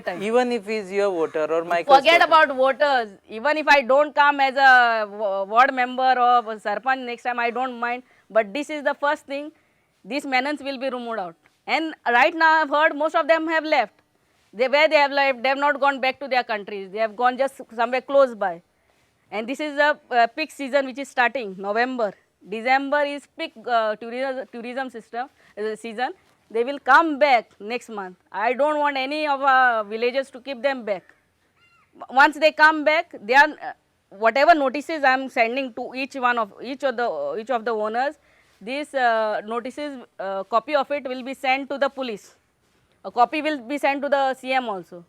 that time. Even if he's your voter or my Forget about voters. Even if I don't come as a ward member or a sarpanch next time, I don't mind. But this is the first thing. These menace will be removed out. And right now, I've heard most of them have left. Where they have left, they have not gone back to their countries. They have gone just somewhere close by. And this is a peak season which is starting November. December is peak tourism season. They will come back next month. I don't want any of our villages to keep them back. Once they come back, they are whatever notices I am sending to each of the owners. These notices, copy of it will be sent to the police. A copy will be sent to the CM also.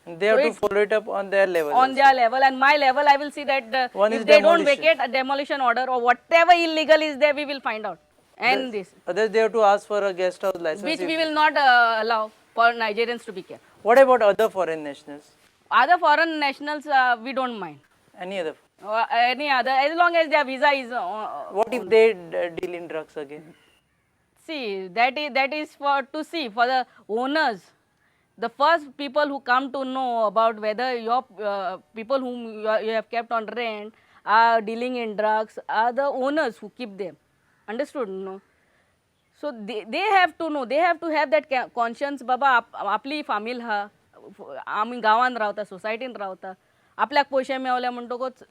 They have to follow it up on their level. On their level, and my level, I will see that if they don't vacate a demolition order or whatever illegal is there, we will find out. And this. Others, they have to ask for a guest house license. Which we will not allow for Nigerians to be kept. What about other foreign nationals? Other foreign nationals, we don't mind. Any other? Any other, as long as their visa is. What if they deal in drugs again? See, that is for the owners. The first people who come to know about whether your people whom you have kept on rent are dealing in drugs are the owners who keep them. Understood? No. So they have to know. They have to have that conscience. Baba, आपली family हा, आम्ही गावान रावता, societyन रावता. आपल्याक पैसे मेवले म्हणटकूच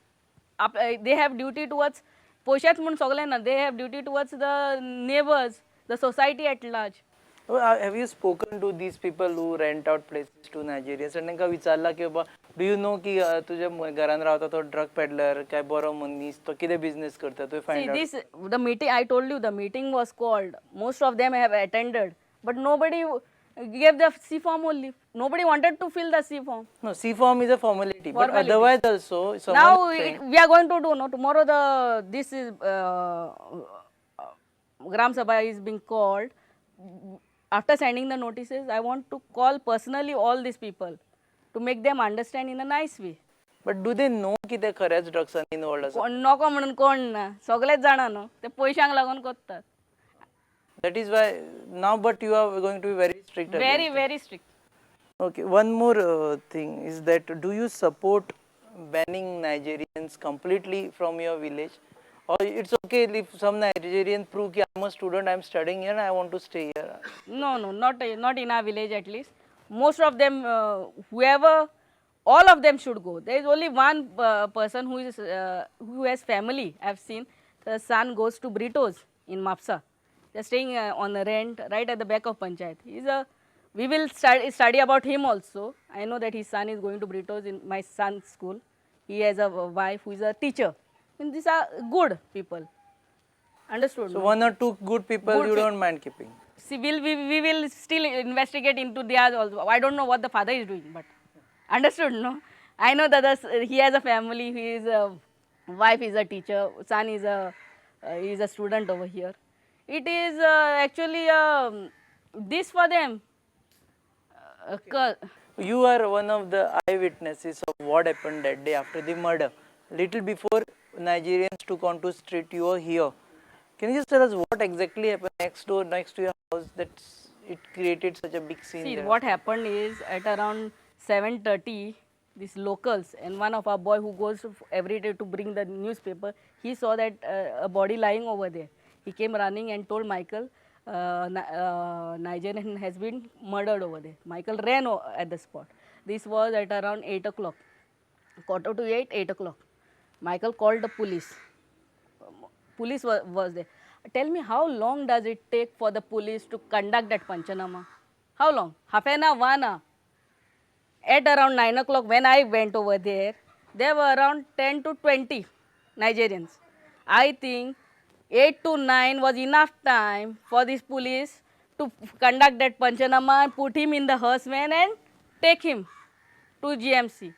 they have duty towards पैसेच म्हणून सगळे ना. They have duty towards the neighbors, the society at large. Have you spoken to these people who rent out places to Nigerians? आणि त्यांना विचारला की बाबा, do you know की तुझ्या घरान रावता तो drug peddler काय बरो मनीस तो किती business करता तो find out. See, the meeting, I told you, the meeting was called. Most of them have attended, but nobody gave the C form only. Nobody wanted to fill the C form. No, C form is a formality, but otherwise also. Now we are going to do. No, tomorrow this is Gram Sabha is being called. After sending the notices, I want to call personally all these people to make them understand in a nice way. But do they know की ते खऱ्याच drugs involved असतात? नको म्हणून कोण ना, सगळेच जाणा no, ते पैशांक लागून करतात. That is why now, but you are going to be very strict. Very, very strict. Okay, one more thing is that do you support banning Nigerians completely from your village? Or it's okay if some Nigerians prove that I'm a student, I'm studying here and I want to stay here? No, not in our village at least. Most of them, all of them should go. There is only one person who has family. I've seen the son goes to Britos in Mapsa. They're staying on the rent right at the back of Panchayat. We will study about him also. I know that his son is going to Britos in my son's school. He has a wife who is a teacher. And these are good people. Understood? So one or two good people you don't mind keeping? See, we will still investigate into theirs also. I don't know what the father is doing, but understood, no? I know that he has a family, his wife is a teacher, son is a student over here. It is actually this for them. You are one of the eyewitnesses of what happened that day after the murder. Little before Nigerians took onto street, you were here. Can you just tell us what exactly happened next door, next to your house, that it created such a big scene? See, there? what happened is at around 7:30, these locals and one of our boy who goes every day to bring the newspaper, he saw that a body lying over there. He came running and told Michael, Nigerian has been murdered over there. Michael ran at the spot. This was at around 8 o'clock, 7:45, 8 o'clock. Michael called the police. Police was there. Tell me, how long does it take for the police to conduct that Panchanama? How long? Half an hour, 1 hour. At around 9 o'clock, when I went over there, there were around 10 to 20 Nigerians. I think 8 to 9 was enough time for this police to conduct that Panchanama and put him in the hearse van and take him to GMC.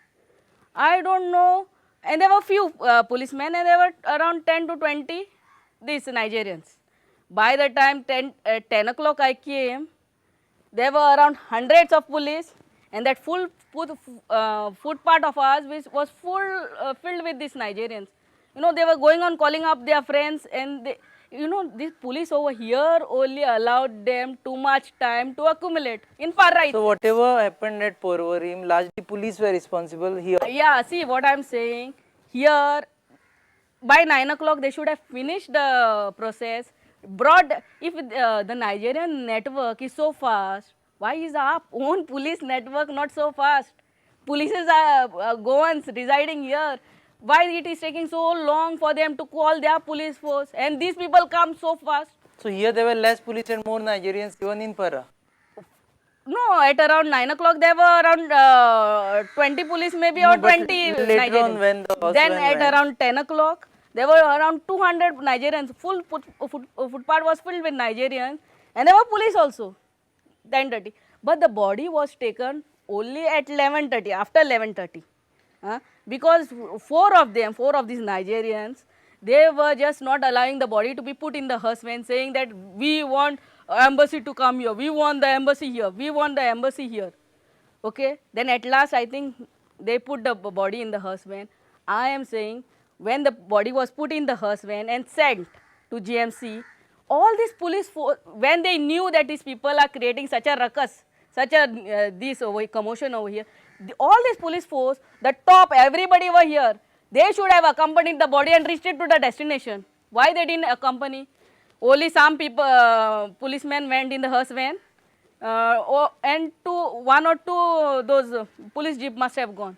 I don't know. And there were few policemen and there were around 10 to 20 these Nigerians. By the time 10 o'clock I came, there were around hundreds of police, and that full footpath of ours was filled with these Nigerians. You know, they were going on calling up their friends, and you know, this police over here only allowed them too much time to accumulate in far right. So whatever happened at Porvorim, largely police were responsible here. Yeah, see what I'm saying here. By 9 o'clock, they should have finished the process. Brought, if the Nigerian network is so fast, why is our own police network not so fast? Polices are Goans residing here. Why it is taking so long for them to call their police force? And these people come so fast. So here there were less police and more Nigerians even in Para. No, at around 9 o'clock there were around 20 police maybe No, or but 20 later on Nigerians. when the horseman Then at went. around 10 o'clock there were around 200 Nigerians. Full footpath was filled with Nigerians and there were police also. 10:30. But the body was taken only at 11:30, after 11:30. Because four of these Nigerians, they were just not allowing the body to be put in the hearse van, saying that we want embassy to come here, we want the embassy here, we want the embassy here. Okay, then at last I think they put the body in the hearse van. I am saying when the body was put in the hearse van and sent to GMC, all these police when they knew that these people are creating such a ruckus, such a this commotion over here, all this police force, the top, everybody over here, they should have accompanied the body and reached it to the destination. Why they didn't accompany? Only some people, policemen went in the hearse van, and one or two those police jeep must have gone.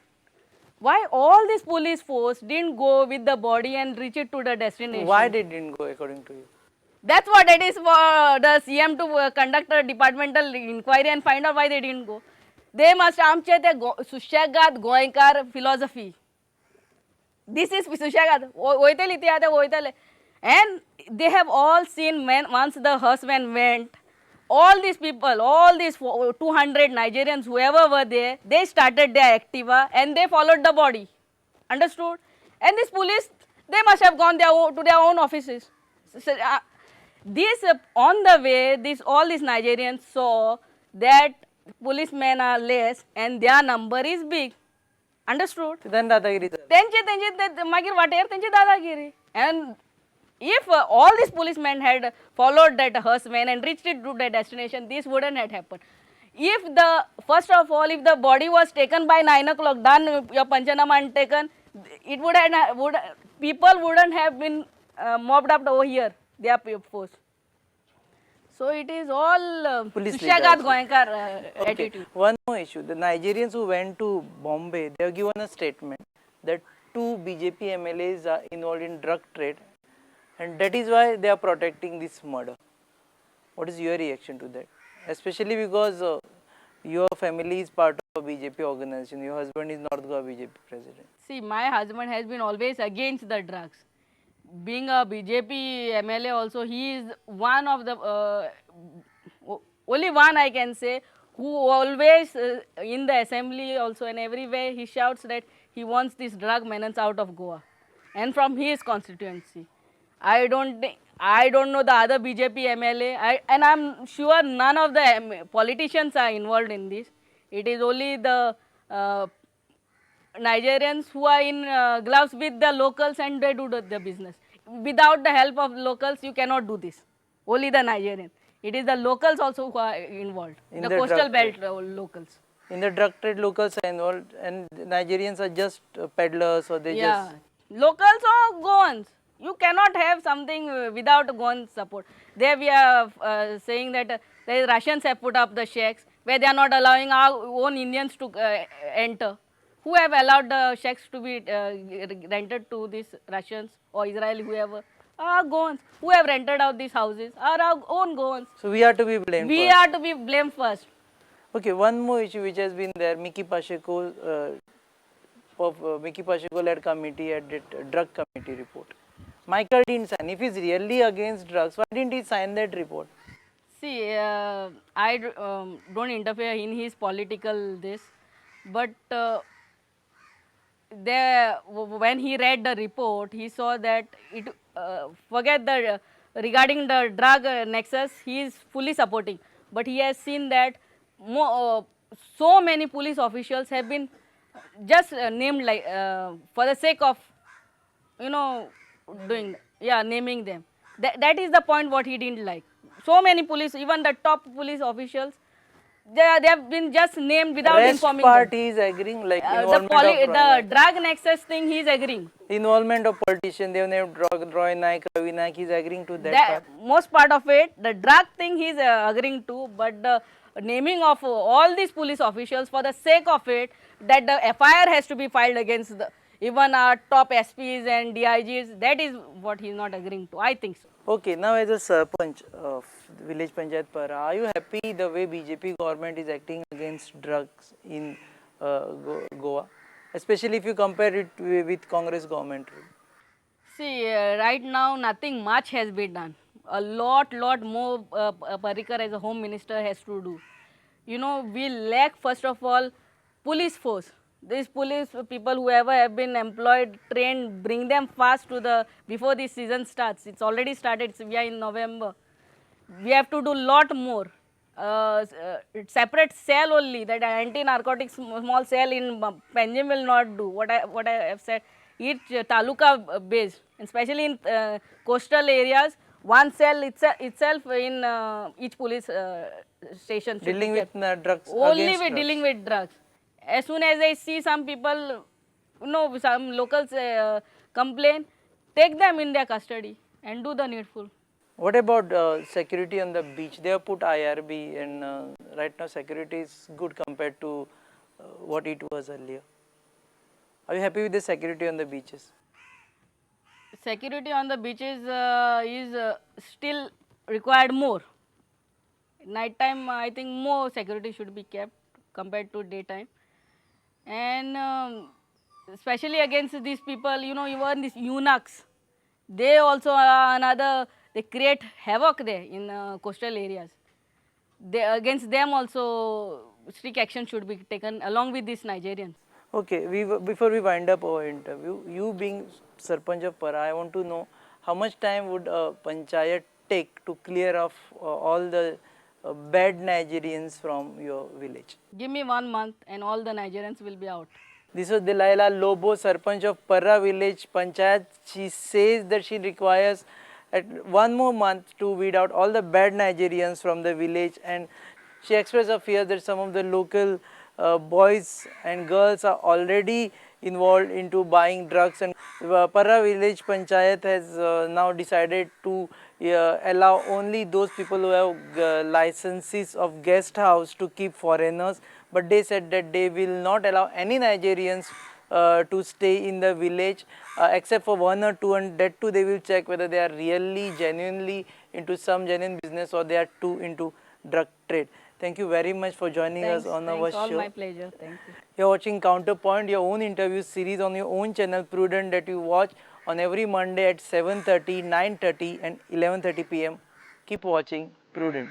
Why all this police force didn't go with the body and reach it to the destination? Why they didn't go according to you? That's what it is for the CM to conduct a departmental inquiry and find out why they didn't go. They must amche te Sushagat Goenkar philosophy. This is Sushagat. Oitele ite ate oitele. And they have all seen when once the husband went, all these people, all these 200 Nigerians, whoever were there, they started their Activa and they followed the body. Understood? And this police, they must have gone to their own offices. So, on the way, all these Nigerians saw that policemen are less and their number is big. Understood? Then Dadagiri. Magir whatever, Dadagiri. And if all these policemen had followed that horseman and reached it to the destination, this wouldn't have happened. If first of all, if the body was taken by 9 o'clock, done your Panchanama and taken, it people wouldn't have been mobbed up over here, their force. So it is all Police Sushagat leaders. Goenkar attitude. One more issue. The Nigerians who went to Bombay, they have given a statement that 2 BJP MLAs are involved in drug trade and that is why they are protecting this murder. What is your reaction to that? Especially because your family is part of a BJP organization. Your husband is North Goa BJP president. See, my husband has been always against the drugs. Being a BJP MLA also, he is one of the, only one I can say, who always in the assembly also and everywhere he shouts that he wants this drug menace out of Goa and from his constituency. I don't know the other BJP MLA and I'm sure none of the politicians are involved in this. It is only the Nigerians who are in gloves with the locals and they do the business. Without the help of locals, you cannot do this. Only the Nigerians. It is the locals also who are involved. In The the coastal drug belt trade. locals. In the drug trade, locals are involved and Nigerians are just peddlers or they Yeah. just... Locals or Goans. You cannot have something without Goan support. There we are saying that the Russians have put up the shacks where they are not allowing our own Indians to enter. Who have allowed the shacks to be rented to these Russians or Israeli, whoever? Our Goans. Who have rented out these houses are our own Goans. So we are to be blamed We first. are to be blamed first. Okay, one more issue which has been there, Miki Pacheco, Miki Pacheco led committee had that drug committee report. Michael didn't sign. If he's really against drugs, why didn't he sign that report? See, I don't interfere in his political this, but when he read the report, he saw that it forget the regarding the drug nexus, he is fully supporting. But he has seen that so many police officials have been just named for the sake of doing naming them. That is the point what he didn't like. So many police, even the top police officials, they have been just named without Rest informing part them. he is agreeing, like The involvement of Roy the Naik. drug nexus thing, he is agreeing. Involvement of politician, they have named Roy Naik, Ravi Naik, he is agreeing to that That part. most part of it, the drug thing he is agreeing to, but the naming of all these police officials for the sake of it, that the FIR has to be filed against the, even our top SPs and DIGs, that is what he is not agreeing to. I think so. Okay, now as a Sarpanch of village Panchayat Para, are you happy the way BJP government is acting against drugs in Goa? Especially if you compare it with Congress government. See, right now nothing much has been done. A lot more Parikar as a home minister has to do. You know, we lack first of all police force. These police people, whoever have been employed, trained, bring them fast to the, before the season starts. It's already started, we are in November. We have to do lot more. Separate cell only, that anti-narcotics small cell in Panjim will not do. What I have said, each taluka based, especially in coastal areas, one cell itself in each police station should Dealing be with kept. drugs, Only against with drugs. dealing with drugs. As soon as I see some people, some locals complain, take them in their custody and do the needful. What about security on the beach? They have put IRB, and right now security is good compared to what it was earlier. Are you happy with the security on the beaches? Security on the beaches is still required more. Night time, I think more security should be kept compared to daytime. And especially against these people, even these eunuchs, they also are another, they create havoc there in coastal areas. Against them also strict action should be taken along with these Nigerians. Okay, before we wind up our interview, you being Sarpanch of Para, I want to know how much time would a panchayat take to clear off all the bad Nigerians from your village? Give me 1 month and all the Nigerians will be out. This was Delilah Lobo, Sarpanch of Para village Panchayat. She says that she requires at 1 more month to weed out all the bad Nigerians from the village, and she expressed a fear that some of the local boys and girls are already involved into buying drugs, and Para village Panchayat has now decided to allow only those people who have licenses of guest house to keep foreigners, but they said that they will not allow any Nigerians to stay in the village except for one or two, and that too they will check whether they are really genuinely into some genuine business or they are too into drug trade. Thank you very much for joining us on our All show. my pleasure. Thank you. You're watching Counterpoint, your own interview series on your own channel Prudent, that you watch on every Monday at 7:30, 9:30 and 11:30 p.m. Keep watching Prudent.